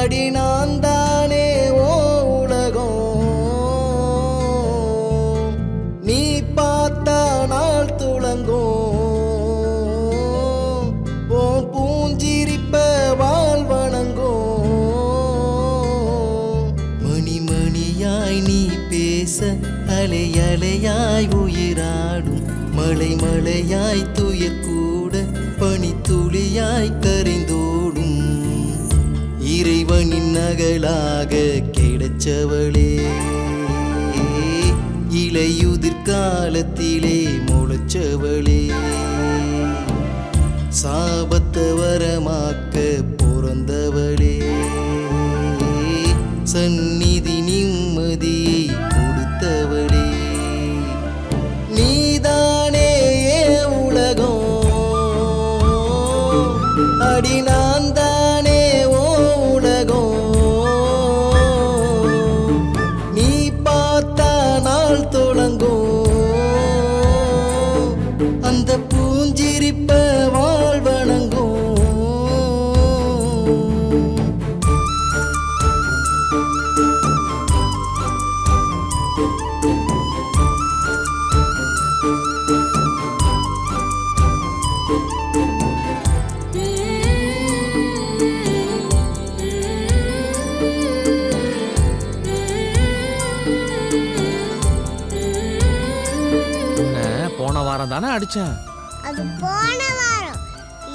அடி நான் தானே ஓ உலகம், நீ பார்த்தா நாள் துளங்கும், ஓ பூஞ்சிரிப்ப வாழ் வணங்கும். மணி மணியாய் நீ பேச அலை அலையாய் உயிராடும், மலை மலையாய் துயர் கூட பனி துளியாய் கரைந்தோடும். இறைவனின் நகலாக கிடைச்சவளே, இலையுதிர் காலத்திலே முளைச்சவளே, சாபத்த வரமாக்க பிறந்தவளே, சந்நிதி நிம்மதியை கொடுத்தவளே, நீதானே உலகம், அடி நான் தானே ஓ உலகம், நீ பார்த்தா நாள் தொடங்கும், அந்த பூஞ்சிரிப்ப வாழ் வணங்கும். போன வாரம் தானே அடிச்சேன். அது போன வாரம்,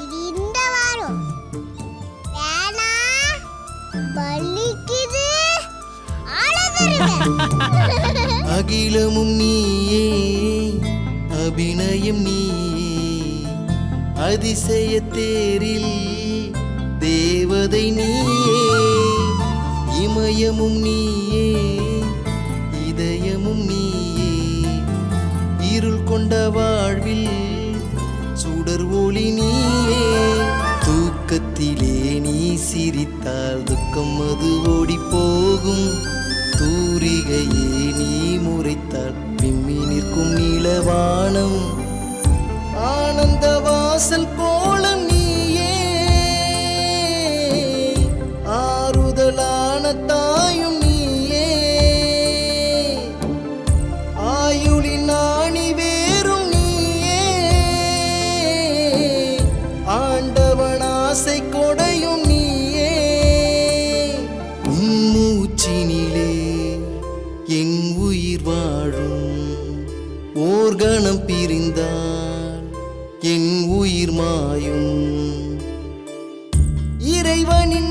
இது இந்த வாரம். வேணா பலிக்குது அகிலமும் நீயே, அபிநயம் நீயே, அதிசய தேரில் தேவதை நீயே, இமயமும் நீயே, இதயமும் நீயே, இருள் கொண்ட வாழ்வில் சுடர் ஒளி நீயே, தூக்கத்திலே நீ சிரித்தால் துக்கம் அது ஓடி போகும், தூரிகையே நீ முறைத்தால் விம்மி நிற்கும் நீலவானம், ஆனந்த வாசல் கோலம் நீயே, ஆறுதலான தாயும் நீயே, ஆயுளின் ஆணி வேறும் நீயே, ஆண்டவன் ஆசை கொடையும் நீயே, உன் மூச்சினிலே என் உயிர் வாழும், ஓர் கணம் பிரிந்தால் என் உயிர் மாயும், இறைவனின்